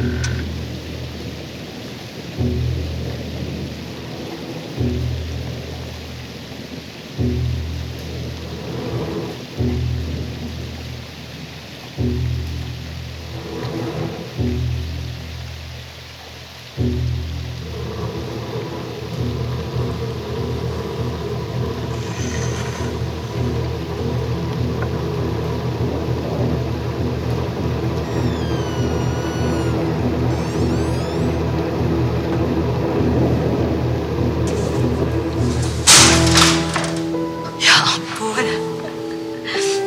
Ya ampun,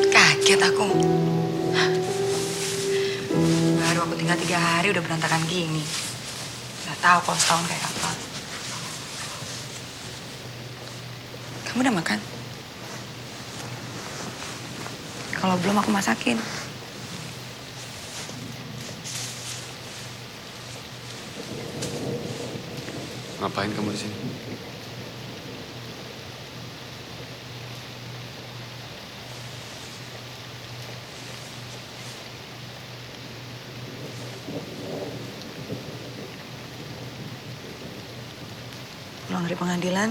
kaget aku. Baru aku tinggal 3 hari udah berantakan gini. Gak tahu kalau setahun kayak apa. Kamu udah makan? Kalau belum aku masakin. Ngapain kamu di sini? Pulang dari pengadilan,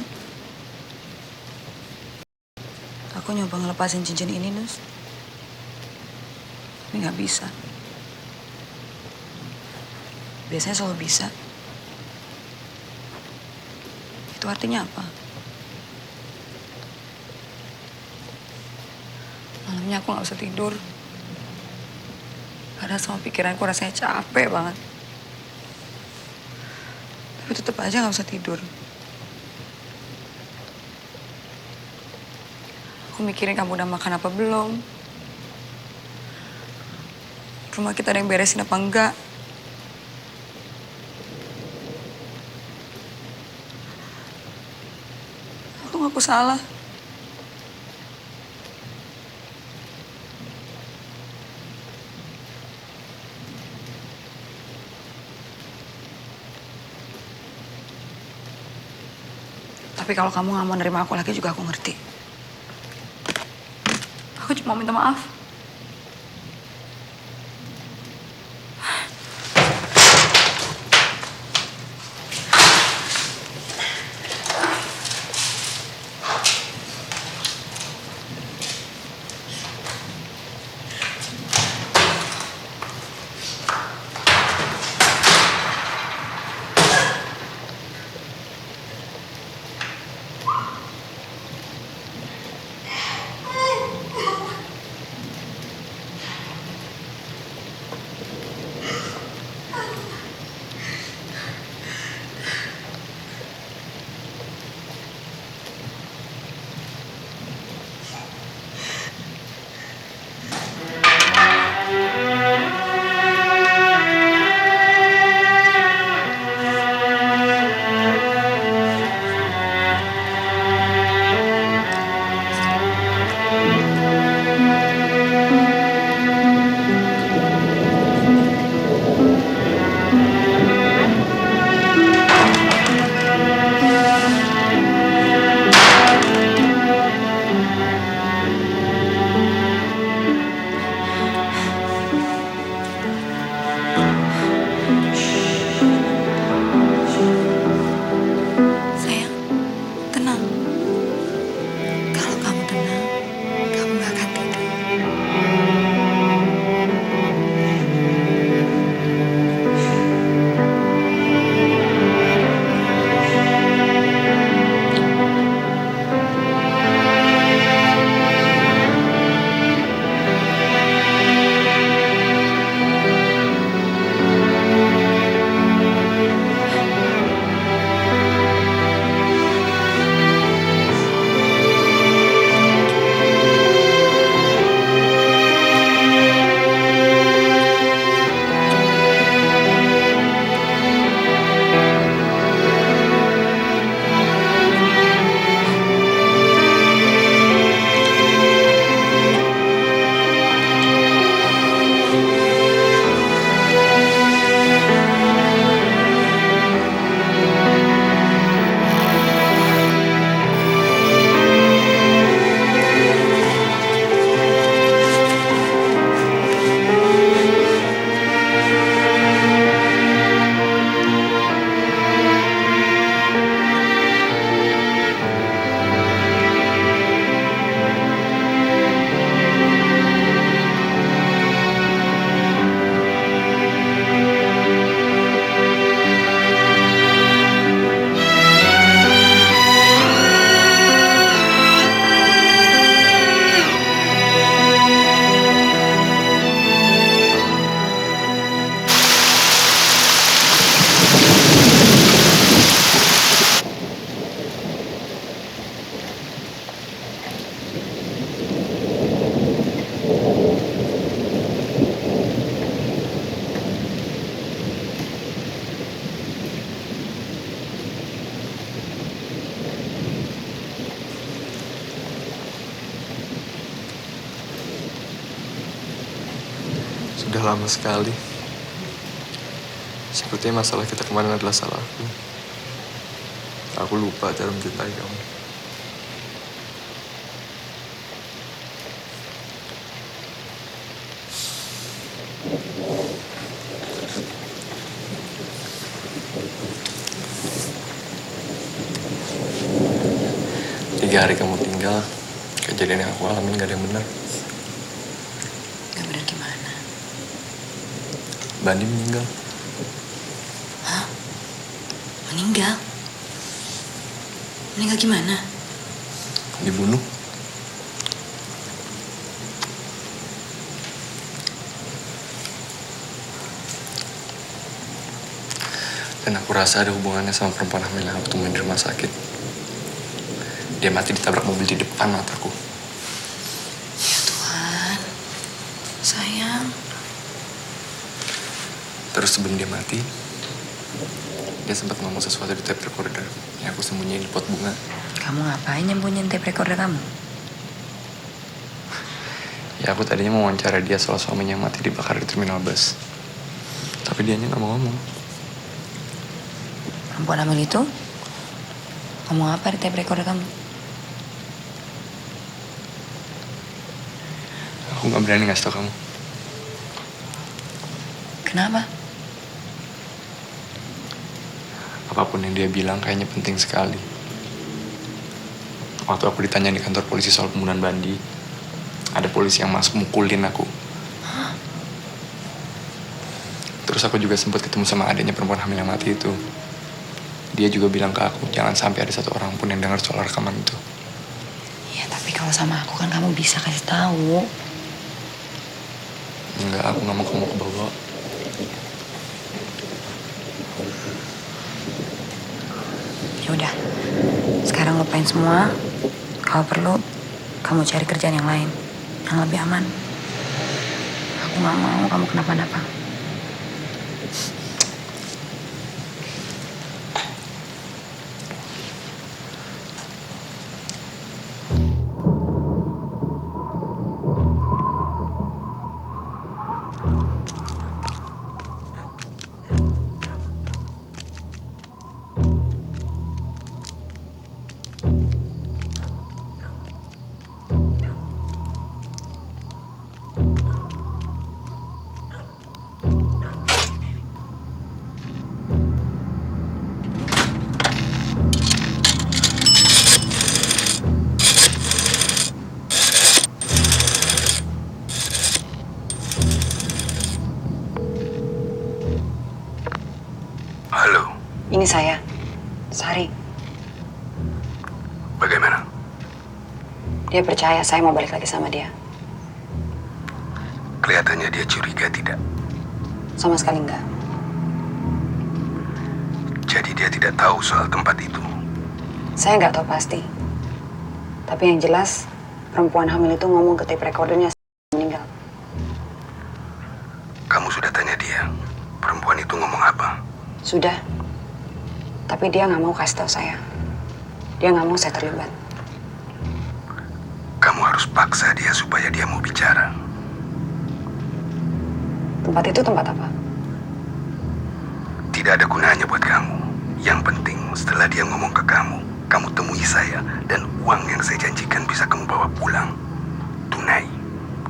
aku nyoba ngelepasin cincin ini, Nus. Tapi nggak bisa. Biasanya selalu bisa. Itu artinya apa? Malamnya aku nggak bisa tidur. Padahal sama pikiranku rasanya capek banget. Tapi tetap aja nggak bisa tidur. Aku mikirin kamu udah makan apa belum. Rumah kita ada yang beresin apa enggak. Aku ngaku salah. Tapi kalau kamu nggak mau nerima aku lagi juga aku ngerti. Aku cuma minta maaf. Udah lama sekali. Sepertinya masalah kita kemarin adalah salahku. Aku lupa cara mencintai kamu. Tiga hari kamu tinggal, kejadian yang aku alamin gak ada yang benar. Gak bener gimana? Bandi meninggal. Hah? Meninggal? Meninggal gimana? Dibunuh. Dan aku rasa ada hubungannya sama perempuan hamil yang aku temuin di rumah sakit. Dia mati ditabrak mobil di depan mataku. Ya Tuhan. Sayang. Terus sebelum dia mati, dia sempat ngomong sesuatu di tape recorder yang aku sembunyiin di pot bunga. Kamu ngapain nyembunyiin tape recorder kamu? Ya aku tadinya mau wawancara dia soal suaminya yang mati dibakar di terminal bus. Tapi dianya gak mau ngomong. Perempuan hamil itu ngomong apa di tape recorder kamu? Aku gak berani ngasih tau kamu. Kenapa? Apapun yang dia bilang kayaknya penting sekali. Waktu aku ditanya di kantor polisi soal pembunuhan Bandi, ada polisi yang masuk mukulin aku. Terus aku juga sempat ketemu sama adanya perempuan hamil yang mati itu. Dia juga bilang ke aku, jangan sampai ada satu orang pun yang dengar soal rekaman itu. Ya tapi kalau sama aku kan kamu bisa kasih tahu. Enggak, aku gak mau kamu kebawa. Ya udah. Sekarang lupain semua. Kalau perlu kamu cari kerjaan yang lain yang lebih aman. Aku gak mau kamu kenapa-napa. Halo, Ini saya, Sari. bagaimana? Dia percaya saya mau balik lagi sama dia. Kelihatannya dia curiga tidak? Sama sekali enggak. Jadi dia tidak tahu soal tempat itu. Saya nggak tahu pasti. Tapi yang jelas, perempuan hamil itu ngomong ke tape recordernya meninggal. Kamu sudah tanya dia, perempuan itu ngomong apa? Sudah. Tapi dia nggak mau kasih tahu saya. Dia nggak mau saya terlibat. Kamu harus paksa dia supaya dia mau bicara. Tempat itu tempat apa? Tidak ada gunanya buat kamu. Yang penting setelah dia ngomong ke kamu, kamu temui saya dan uang yang saya janjikan bisa kamu bawa pulang. Tunai.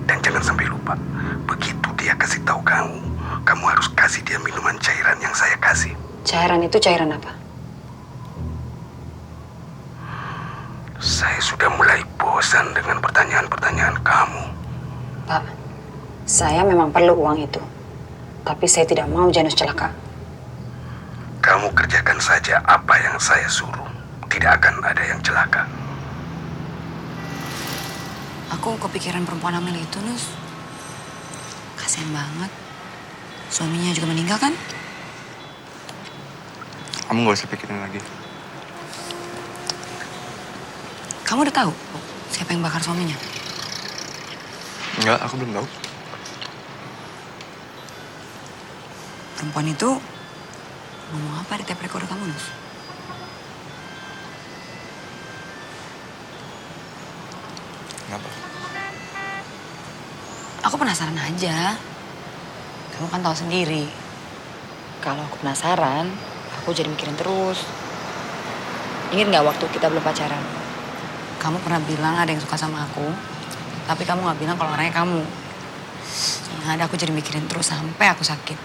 Dan jangan sampai lupa, begitu dia kasih tahu kamu, kamu harus kasih dia minuman cairan yang saya kasih. Cairan itu cairan apa? Saya sudah mulai bosan dengan pertanyaan-pertanyaan kamu. Pak, saya memang perlu uang itu. Tapi saya tidak mau Janus celaka. Kamu kerjakan saja apa yang saya suruh. Tidak akan ada yang celaka. Aku kepikiran perempuan hamil itu, Nus. Kasian banget. Suaminya juga meninggal kan? Kamu gak usah pikirin lagi. Kamu udah tahu siapa yang bakar suaminya? Enggak, aku belum tahu. Perempuan itu ngomong apa di tape recorder kamu, Nus? Kenapa? Aku penasaran aja. Kamu kan tahu sendiri. Kalau aku penasaran, aku jadi mikirin terus. Ingat nggak waktu kita belum pacaran? Kamu pernah bilang ada yang suka sama aku, tapi kamu nggak bilang kalau orangnya kamu. Yang ada aku jadi mikirin terus sampai aku sakit.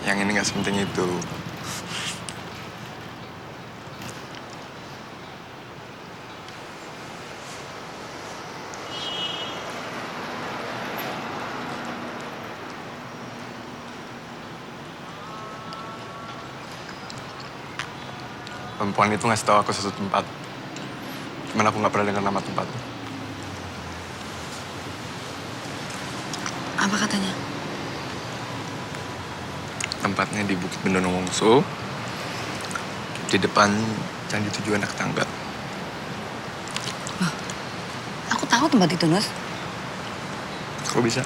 Yang ini nggak sepenting itu. Perempuan itu ngasih tahu aku satu tempat. Cuman aku nggak pernah dengar nama tempatnya. Apa katanya? Tempatnya di Bukit Bendunung Wongso, di depan Candi Tujuh Anak Tangga. Aku tahu tempat itu, Nus. Kok bisa?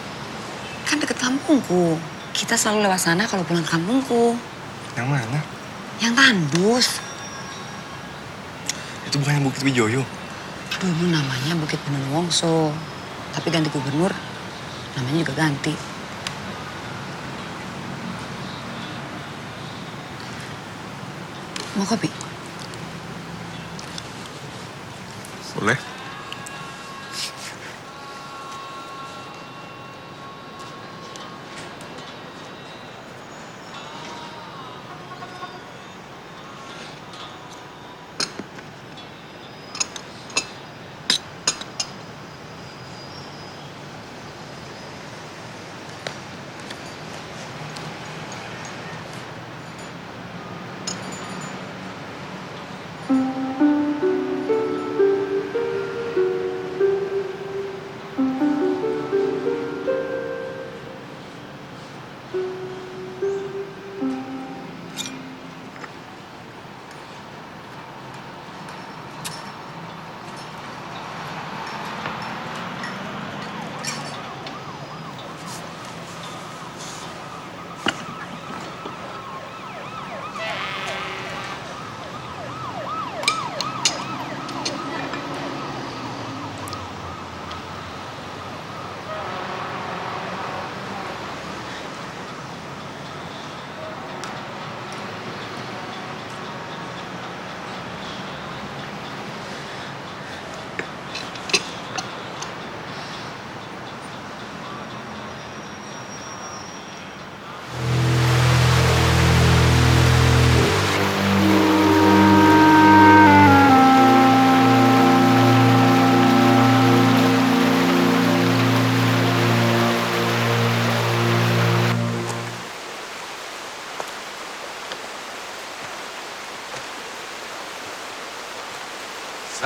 Kan deket kampungku. Kita selalu lewat sana kalau pulang ke kampungku. Yang mana? Yang tandus. Itu bukannya Bukit Wijoyo. Dulu namanya Bukit Bendunung Wongso. Tapi ganti gubernur, namanya juga ganti. Mau kopi? Boleh?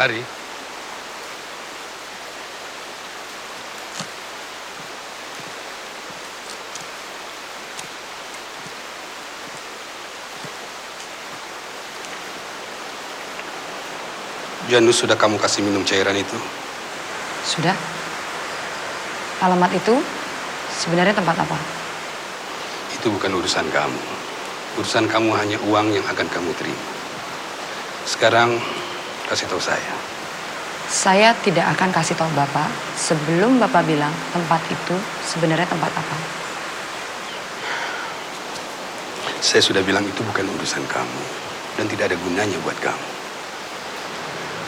Sari, Janus sudah kamu kasih minum cairan itu? Sudah. Alamat itu sebenarnya tempat apa? Itu bukan urusan kamu. Urusan kamu hanya uang yang akan kamu terima. Sekarang kasih tahu saya. Saya tidak akan kasih tahu Bapak sebelum Bapak bilang tempat itu sebenarnya tempat apa. Saya sudah bilang itu bukan urusan kamu dan tidak ada gunanya buat kamu.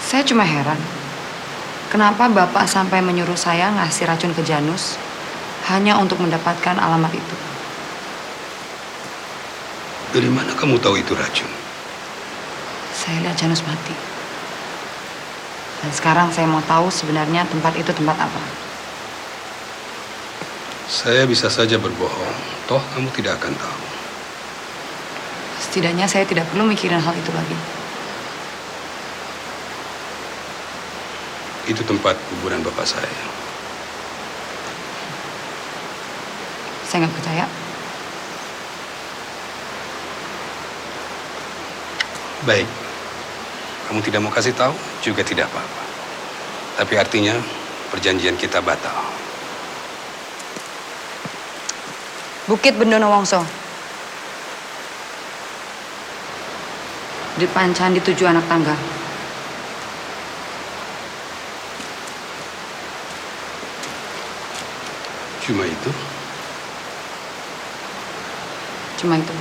Saya cuma heran, kenapa Bapak sampai menyuruh saya ngasih racun ke Janus hanya untuk mendapatkan alamat itu. Dari mana kamu tahu itu racun? Saya lihat Janus mati. Dan sekarang saya mau tahu sebenarnya tempat itu tempat apa. Saya bisa saja berbohong, toh kamu tidak akan tahu. Setidaknya saya tidak perlu mikirin hal itu lagi. Itu tempat kuburan bapak saya. Saya nggak percaya. Baik, kamu tidak mau kasih tahu juga tidak apa-apa. Tapi artinya perjanjian kita batal. Bukit Bendunung Wongso. Di depan Candi Tujuh Anak Tangga. Cuma itu? Cuma itu.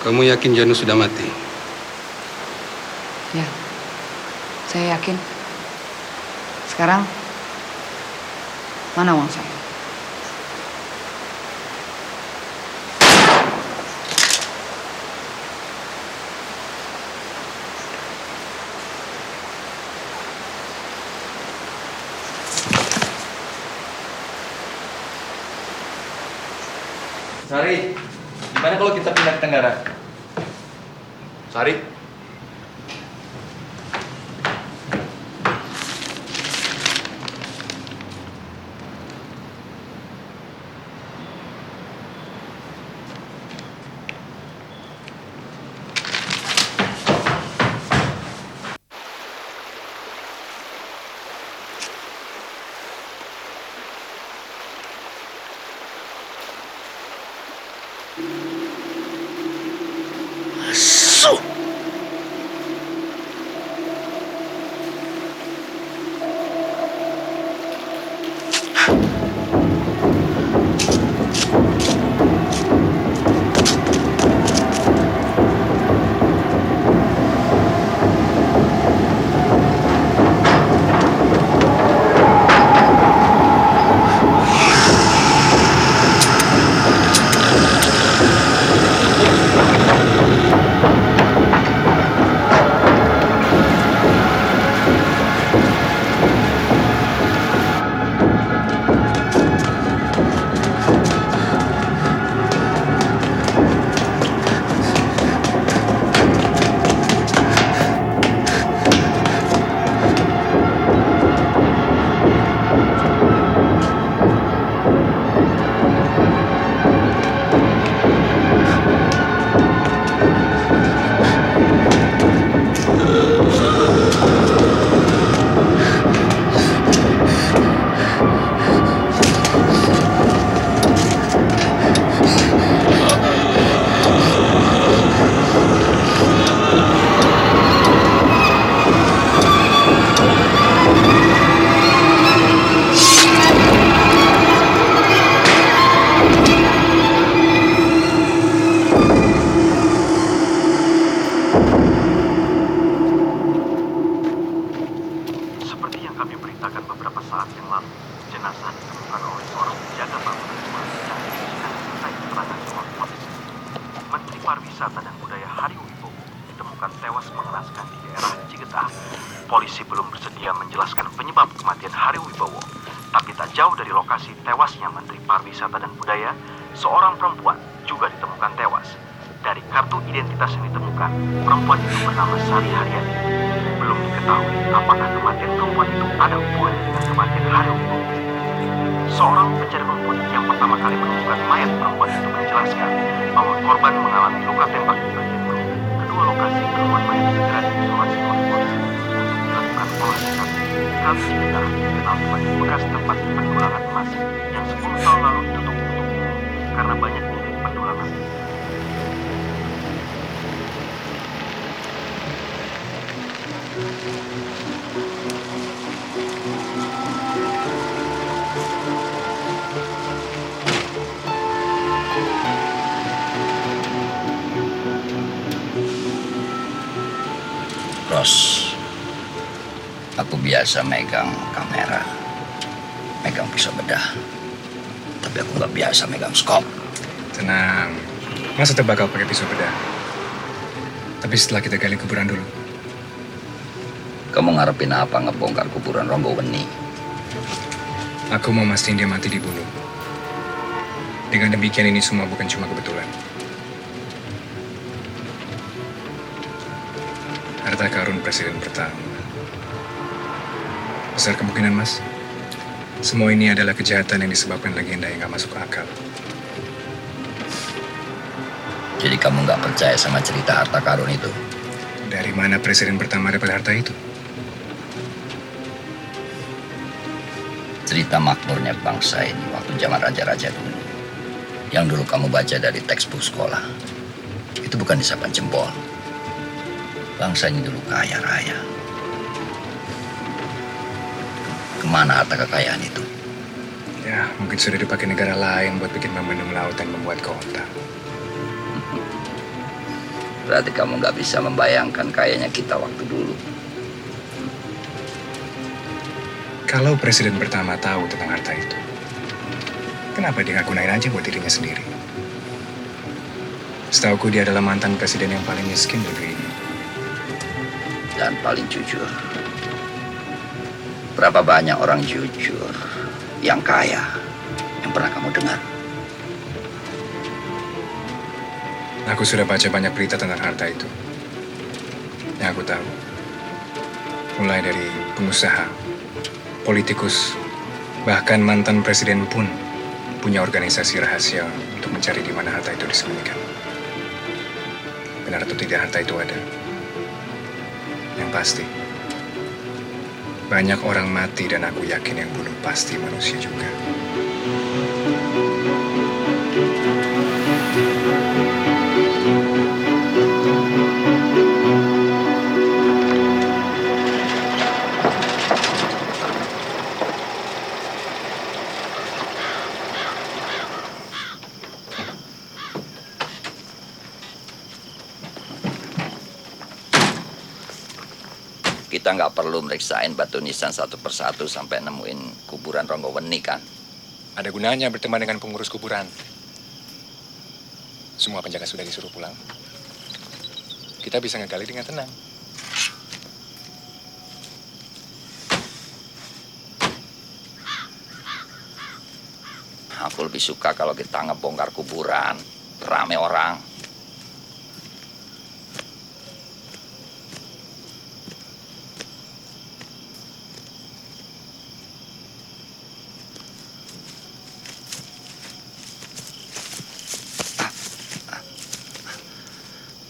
Kamu yakin Janu sudah mati? Ya, saya yakin. Sekarang, mana uang saya? Sari, gimana kalau kita pindah ke Tenggara? Sari? Pariwisata dan Budaya Hariwibowo ditemukan tewas mengenaskan di daerah Cigetah. Polisi belum bersedia menjelaskan penyebab kematian Hariwibowo, tapi tak jauh dari lokasi tewasnya Menteri Pariwisata dan Budaya, seorang perempuan juga ditemukan tewas. Dari kartu identitas yang ditemukan, perempuan itu bernama Sari Haryani. Belum diketahui apakah kematian perempuan itu ada hubungannya dengan kematian Hariwibowo. Seorang pencari rumput yang pertama kali menemukan mayat perempuan itu menjelaskan bahwa korban mengalami luka tembak di bagian perut. Kedua lokasi penemuan mayat segera diisolasi oleh polisi untuk dilakukan olah tkp. Kali Cigetah dikenal sebagai bekas tempat pendulangan emas yang 10 tahun lalu ditutup untuk umum karena banyaknya pendulangan. Ros, aku biasa megang kamera, megang pisau bedah, tapi aku nggak biasa megang skop. Tenang, masa terbakar pakai pisau bedah? Tapi setelah kita gali kuburan dulu. Kamu ngarepin apa ngebongkar kuburan Ronggo Weni? Aku mau mastiin dia mati dibunuh. Dengan demikian ini semua bukan cuma kebetulan. Harta karun presiden pertama. Besar kemungkinan, Mas. Semua ini adalah kejahatan yang disebabkan legenda yang gak masuk akal. Jadi kamu nggak percaya sama cerita harta karun itu? Dari mana presiden pertama dapat harta itu? Cerita makmurnya bangsa ini waktu zaman raja-raja dulu. Yang dulu kamu baca dari textbook sekolah. Itu bukan isapan jempol. Bangsa ini dulu kaya raya. Kemana harta kekayaan itu? Ya, mungkin sudah dipakai negara lain buat bikin membendung laut dan membuat kota. Berarti kamu nggak bisa membayangkan kayanya kita waktu dulu. Kalau presiden pertama tahu tentang harta itu, kenapa dia nggak gunain aja buat dirinya sendiri? Setauku dia adalah mantan presiden yang paling miskin di negeri ini. Dan paling jujur. Berapa banyak orang jujur yang kaya yang pernah kamu dengar? Aku sudah baca banyak berita tentang harta itu. Yang aku tahu, mulai dari pengusaha, politikus, bahkan mantan presiden pun punya organisasi rahasia untuk mencari di mana harta itu disembunyikan. Benar atau tidak harta itu ada? Yang pasti, banyak orang mati dan aku yakin yang bunuh pasti manusia juga. Kita nggak perlu meriksain batu nisan satu persatu sampai nemuin kuburan Ronggoweni kan? Ada gunanya berteman dengan pengurus kuburan. Semua penjaga sudah disuruh pulang. Kita bisa ngegali dengan tenang. Aku lebih suka kalau kita ngebongkar kuburan, rame orang.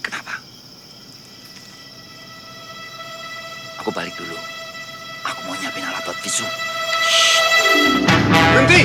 Kenapa? Aku balik dulu. Aku mau nyiapin alat buat visum. Berhenti!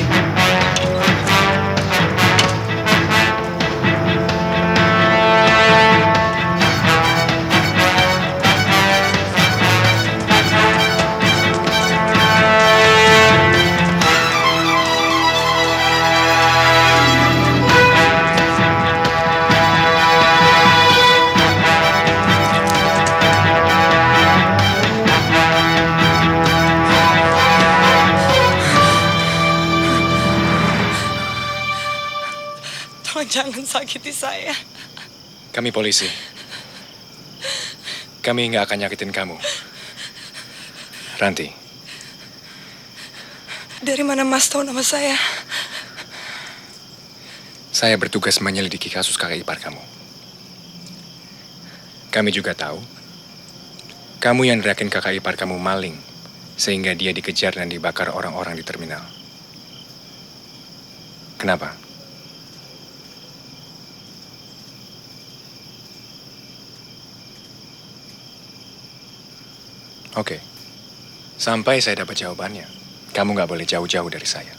Tolong jangan sakiti saya. Kami polisi. Kami nggak akan nyakitin kamu. Ranti, Dari mana Mas tahu nama saya? saya bertugas menyelidiki kasus kakak ipar kamu. Kami juga tahu, kamu yang neriakin kakak ipar kamu maling, sehingga dia dikejar dan dibakar orang-orang di terminal. Kenapa? Oke, sampai saya dapat jawabannya, kamu nggak boleh jauh-jauh dari saya.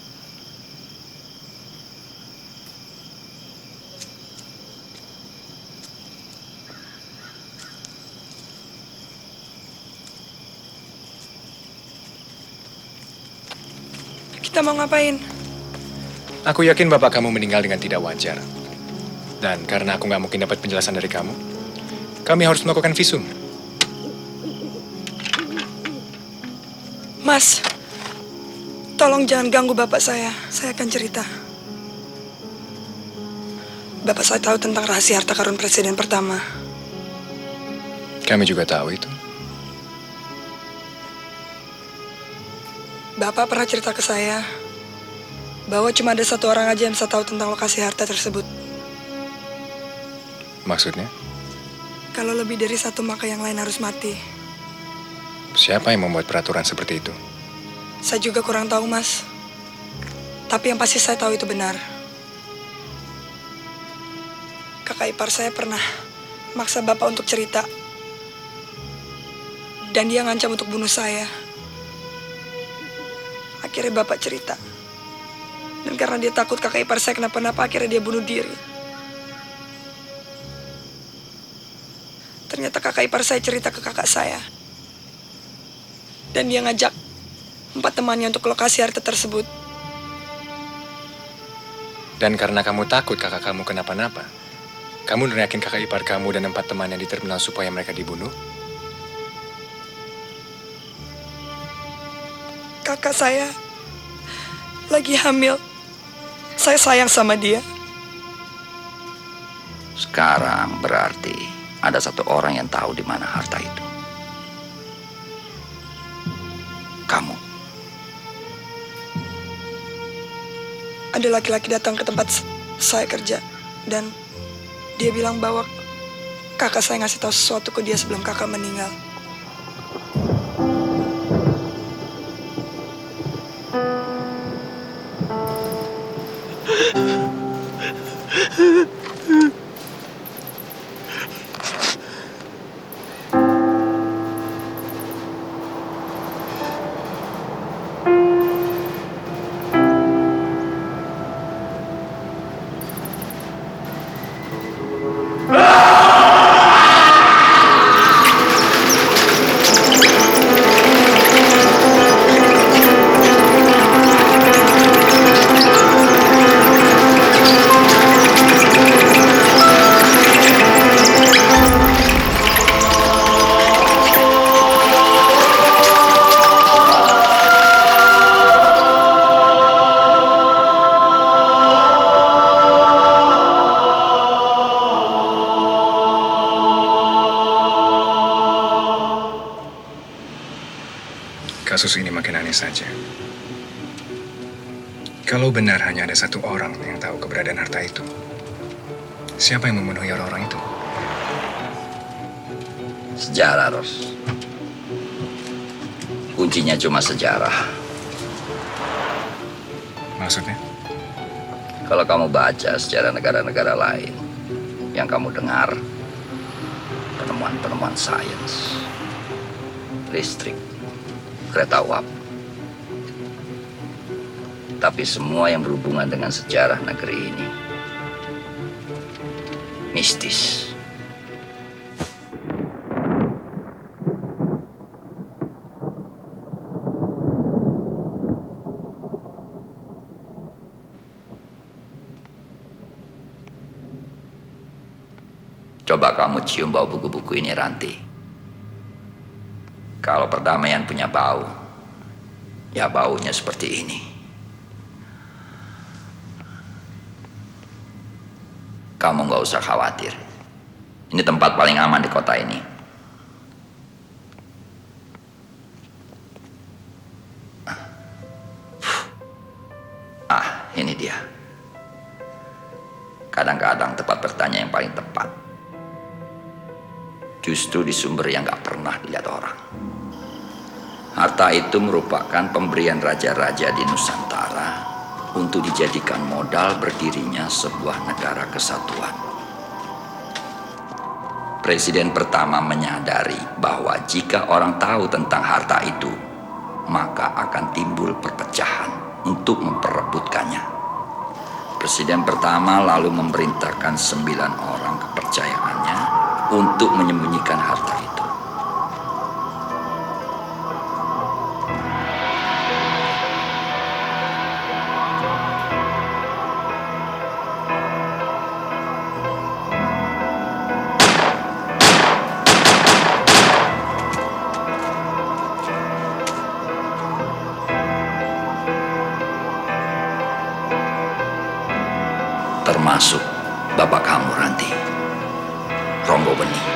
Kita mau ngapain? Aku yakin bapak kamu meninggal dengan tidak wajar. Dan karena aku nggak mungkin dapat penjelasan dari kamu, kami harus melakukan visum. Mas, tolong jangan ganggu bapak saya. Saya akan cerita. Bapak saya tahu tentang rahasia harta karun presiden pertama. Kami juga tahu itu. Bapak pernah cerita ke saya bahwa cuma ada satu orang aja yang bisa tahu tentang lokasi harta tersebut. Maksudnya, Kalau lebih dari satu maka yang lain harus mati. siapa yang membuat peraturan seperti itu? Saya juga kurang tahu, Mas. Tapi yang pasti saya tahu itu benar. Kakak ipar saya pernah maksa Bapak untuk cerita. Dan dia ngancam untuk bunuh saya. Akhirnya Bapak cerita. Dan karena dia takut kakak ipar saya kenapa-napa, akhirnya dia bunuh diri. Ternyata kakak ipar saya cerita ke kakak saya. Dan dia ngajak 4 temannya untuk ke lokasi harta tersebut. Dan karena kamu takut kakak kamu kenapa-napa, kamu neriakin kakak ipar kamu dan 4 temannya di terminal supaya mereka dibunuh? Kakak saya lagi hamil. Saya sayang sama dia. Sekarang berarti ada satu orang yang tahu di mana harta itu. Kamu. Ada laki-laki datang ke tempat saya kerja dan dia bilang bahwa kakak saya ngasih tahu sesuatu ke dia sebelum kakak meninggal. Kasus ini makin aneh saja. Kalau benar hanya ada satu orang yang tahu keberadaan harta itu, siapa yang memenuhi orang-orang itu? Sejarah, Ros. Kuncinya cuma sejarah. Maksudnya? Kalau kamu baca sejarah negara-negara lain yang kamu dengar, penemuan-penemuan sains, listrik, kereta uap. Tapi semua yang berhubungan dengan sejarah negeri ini mistis. Coba kamu cium bau buku-buku ini, Ranti. Kalau perdamaian punya bau, ya baunya seperti ini. Kamu nggak usah khawatir. Ini tempat paling aman di kota ini. Ini dia. Kadang-kadang tempat bertanya yang paling tepat justru di sumber yang gak pernah dilihat orang. Harta itu merupakan pemberian raja-raja di Nusantara untuk dijadikan modal berdirinya sebuah negara kesatuan. Presiden pertama menyadari bahwa jika orang tahu tentang harta itu, maka akan timbul perpecahan untuk memperebutkannya. Presiden pertama lalu memerintahkan 9 orang kepercayaannya untuk menyembunyikan harta itu. Termasuk bapak kamu, Ranti, Ronggo Bening.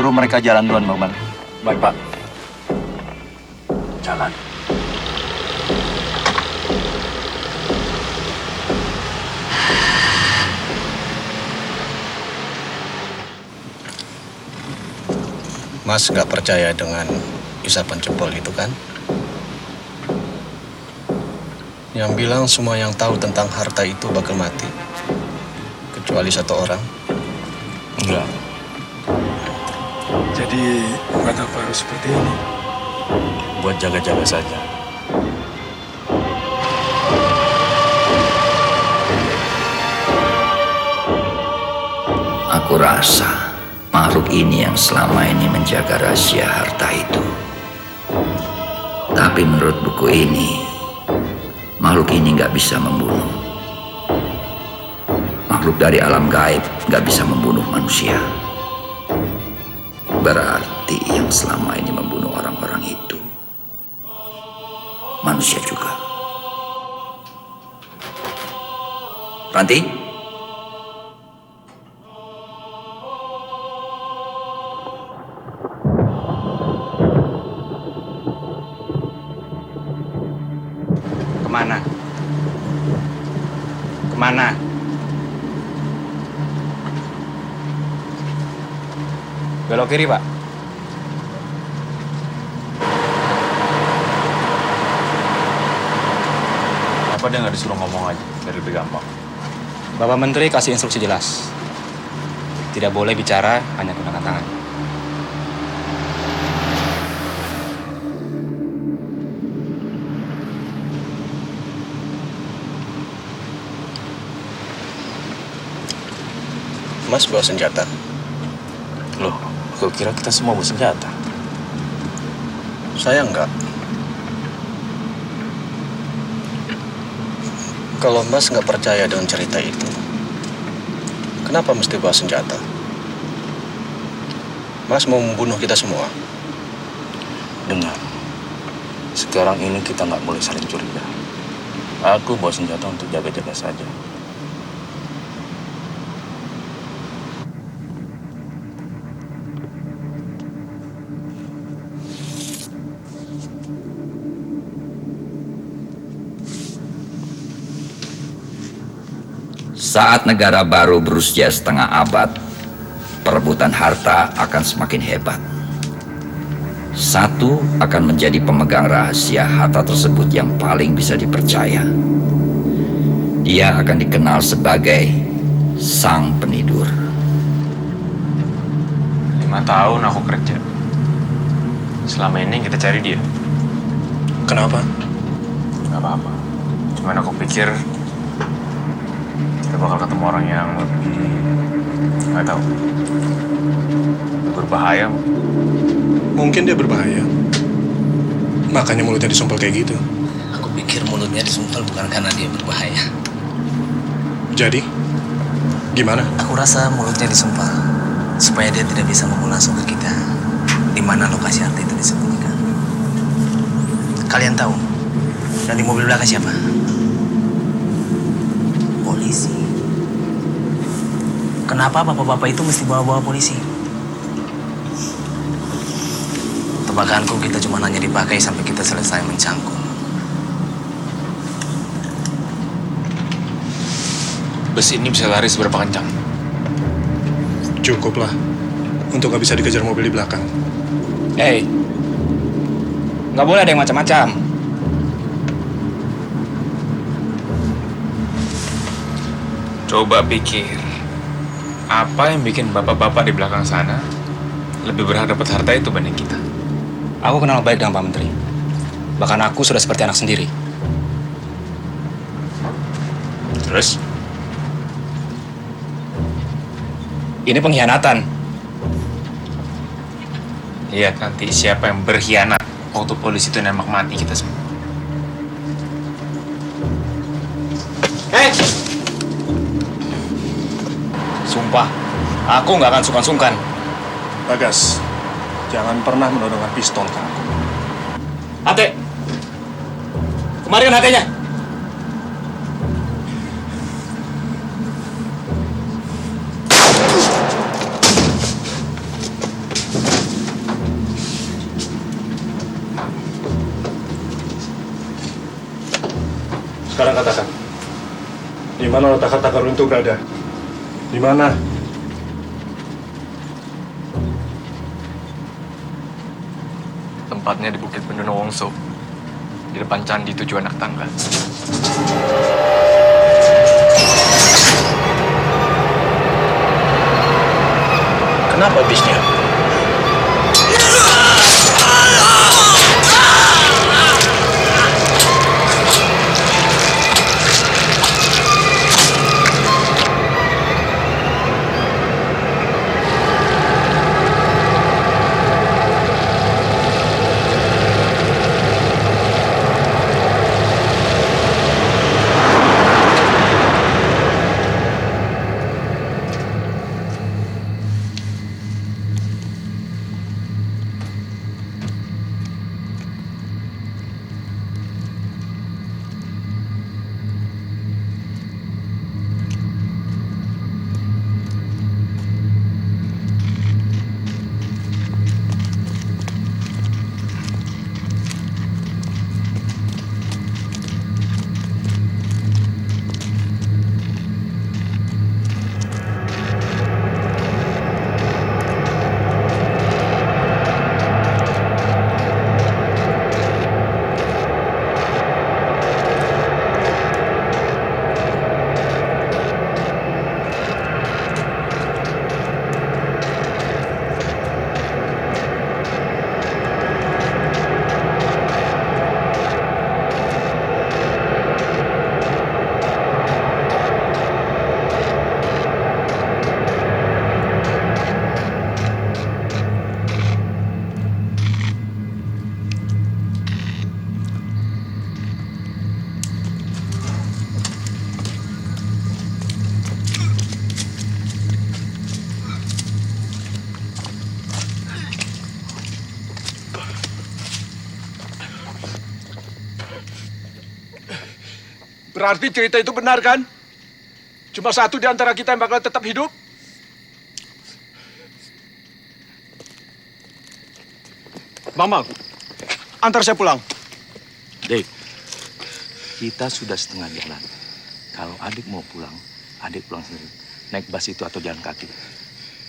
Suruh mereka jalan duluan, Bang Bang. Baik, Pak. Jalan. Mas nggak percaya dengan isapan jempol itu kan? Yang bilang semua yang tahu tentang harta itu bakal mati. Kecuali satu orang. Enggak. Jadi, buat apa harus seperti ini? Buat jaga-jaga saja. Aku rasa makhluk ini yang selama ini menjaga rahasia harta itu. Tapi menurut buku ini, makhluk ini nggak bisa membunuh. Makhluk dari alam gaib nggak bisa membunuh manusia. Berarti yang selama ini membunuh orang-orang itu manusia juga. Ranti? Kemana? Kemana? Belok kiri, Pak. Apa dia nggak disuruh ngomong aja, biar lebih gampang? Bapak Menteri kasih instruksi jelas. Tidak boleh bicara, hanya gunakan tangan. Mas bawa senjata. Loh, aku kira kita semua bersenjata. Saya enggak. Kalau Mas nggak percaya dengan cerita itu, kenapa mesti bawa senjata? Mas mau membunuh kita semua. Dengar, sekarang ini kita nggak boleh saling curiga. Aku bawa senjata untuk jaga-jaga saja. Saat negara baru berusia setengah abad, perebutan harta akan semakin hebat. Satu akan menjadi pemegang rahasia harta tersebut yang paling bisa dipercaya. Dia akan dikenal sebagai sang penidur. 5 tahun aku kerja. Selama ini kita cari dia. Kenapa? Gak apa-apa. Cuman aku pikir kita bakal ketemu orang yang lebih, nggak tahu, lebih berbahaya. Mungkin dia berbahaya. Makanya mulutnya disumpel kayak gitu. Aku pikir mulutnya disumpal bukan karena dia berbahaya. Jadi, gimana? Aku rasa mulutnya disumpal supaya dia tidak bisa ngomong langsung ke kita di mana lokasi harta itu disembunyikan. Kalian tahu? Dan di mobil belakang siapa? Polisi. Kenapa bapak-bapak itu mesti bawa-bawa polisi? Tebakanku kita cuma hanya dipakai sampai kita selesai mencangkul. Bus ini bisa lari seberapa kencang? Cukuplah untuk nggak bisa dikejar mobil di belakang. Hey, nggak boleh ada yang macam-macam. Coba pikir, apa yang bikin bapak-bapak di belakang sana lebih berhak dapat harta itu banding kita? Aku kenal baik dengan Pak Menteri. Bahkan aku sudah seperti anak sendiri. Terus? Ini pengkhianatan. Lihat nanti siapa yang berkhianat waktu polisi itu nembak mati kita semua. Hei! Sumpah, aku nggak akan sungkan-sungkan. Bagas, jangan pernah menodongkan pistol ke aku. Ate! Kemarikan hatenya! Di mana letak harta karun itu berada? Di mana? Tempatnya di Bukit Benduna Wongso, di depan Candi Tujuh Anak Tangga. Kenapa bisnya? Berarti cerita itu benar kan? Cuma satu di antara kita yang bakal tetap hidup? Mama, antar saya pulang. Dek, kita sudah setengah jalan. Kalau adik mau pulang, adik pulang sendiri. Naik bus itu atau jalan kaki.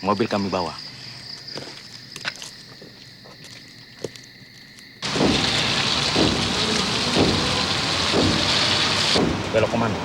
Mobil kami bawa. Belok kemana?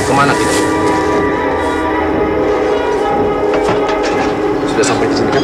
Kemana kita? Sudah sampai di sini kan?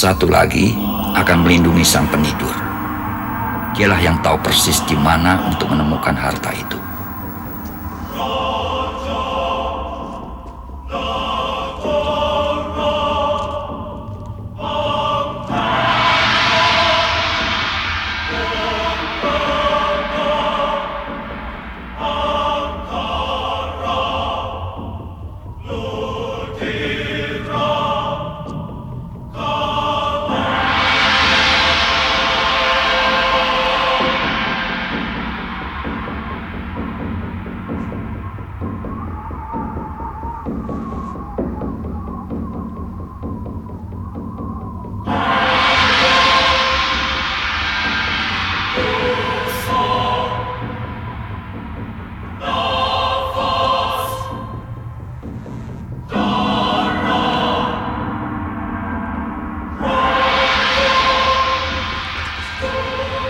Satu lagi akan melindungi sang penidur. Dialah yang tahu persis di mana untuk menemukan harta itu.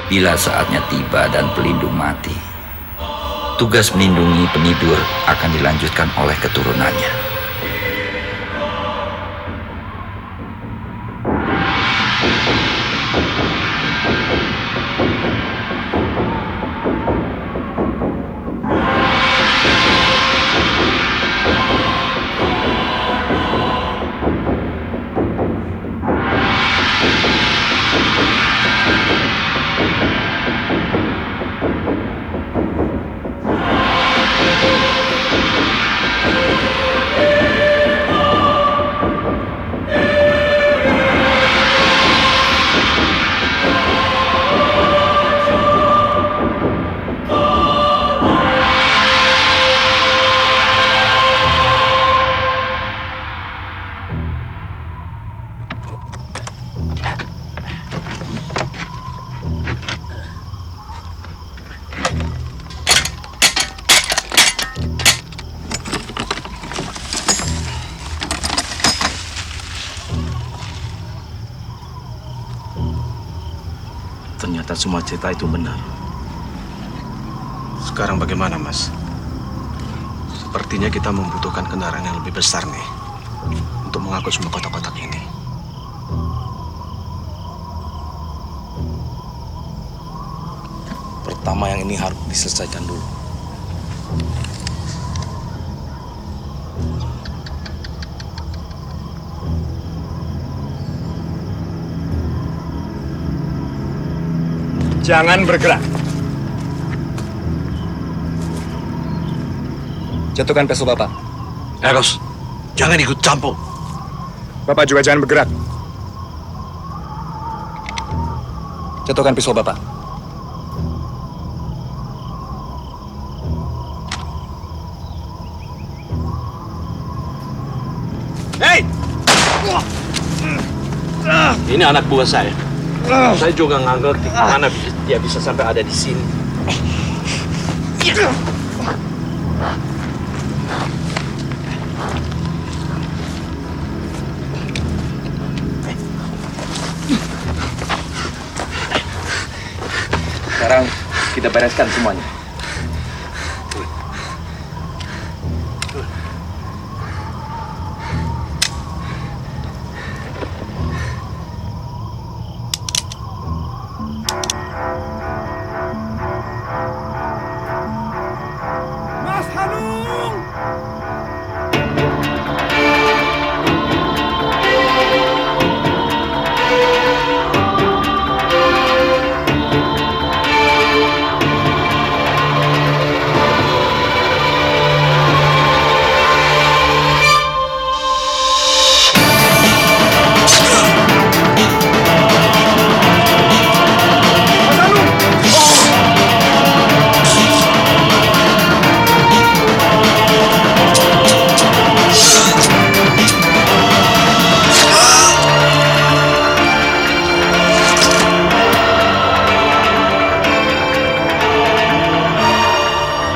Bila saatnya tiba dan pelindung mati, tugas melindungi penidur akan dilanjutkan oleh keturunannya. Ternyata semua cerita itu benar. Sekarang bagaimana, Mas? Sepertinya kita membutuhkan kendaraan yang lebih besar nih untuk mengangkut semua kotak-kotak ini. Pertama yang ini harus diselesaikan dulu. Jangan bergerak. Jatuhkan pistol Bapak. Eros, jangan ikut campur. Bapak juga jangan bergerak. Jatuhkan pistol Bapak. Hei! Ini anak buah saya. Saya juga nggak ngerti mana dia bisa sampai ada di sini. Sekarang kita bereskan semuanya.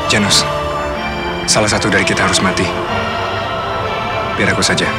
Janus, salah satu dari kita harus mati. Biar aku saja.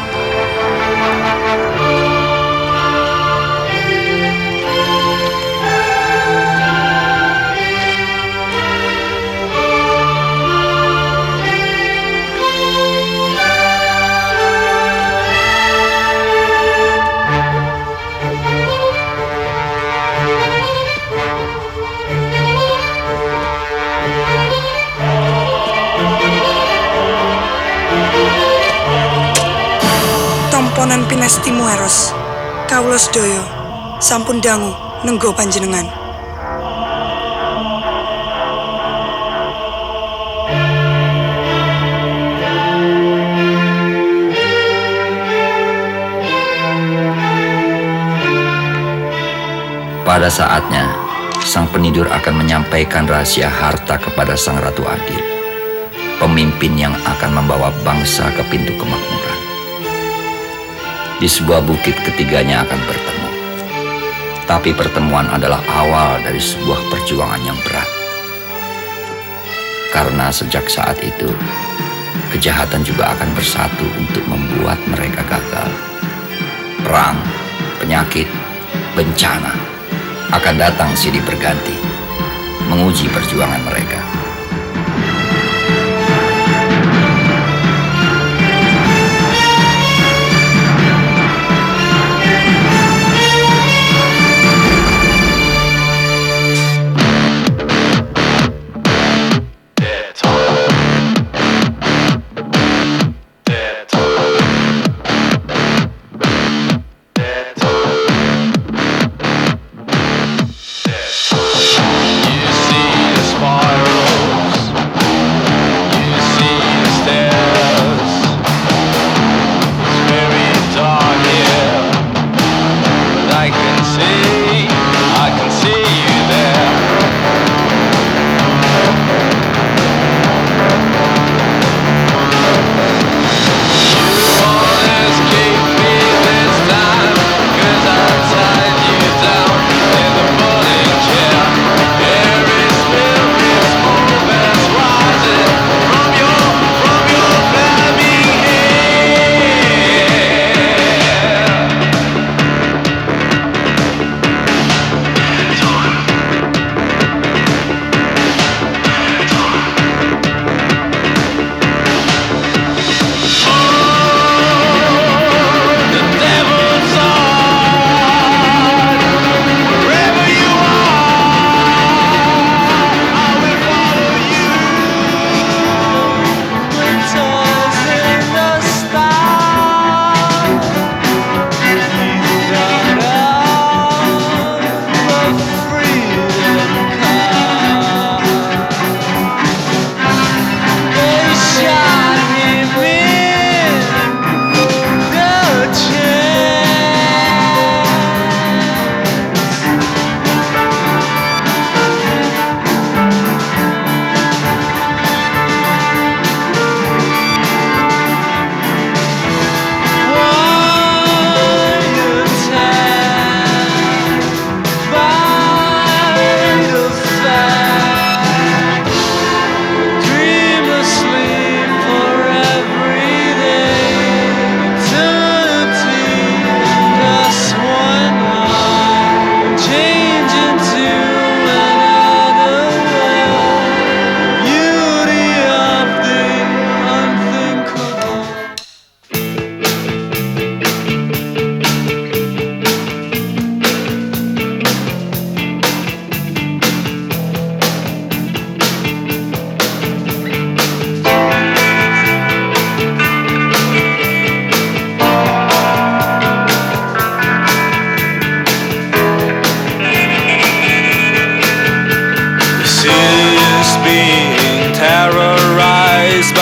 Tomponan pinestimu Eros, Kaulos doyo, sampun dangu, nenggo panjenengan. Pada saatnya, sang penidur akan menyampaikan rahasia harta kepada sang Ratu Adil, pemimpin yang akan membawa bangsa ke pintu kemakmuran. Di sebuah bukit ketiganya akan bertemu. Tapi pertemuan adalah awal dari sebuah perjuangan yang berat. Karena sejak saat itu, kejahatan juga akan bersatu untuk membuat mereka gagal. Perang, penyakit, bencana, akan datang silih berganti, menguji perjuangan mereka.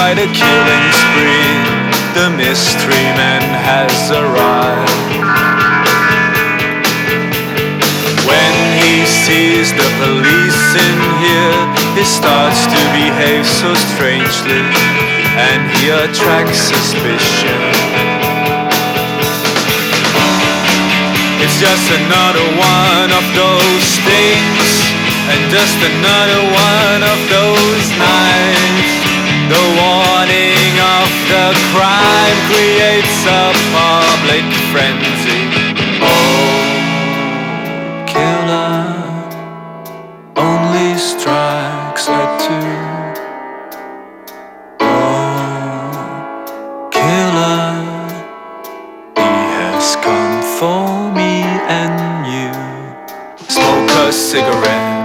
By the killing spree, the mystery man has arrived. When he sees the police in here, he starts to behave so strangely, and he attracts suspicion. It's just another one of those things, and just another one of those nights. The warning of the crime creates a public frenzy. Oh, killer only strikes at two. Oh, killer, he has come for me and you. Smoke a cigarette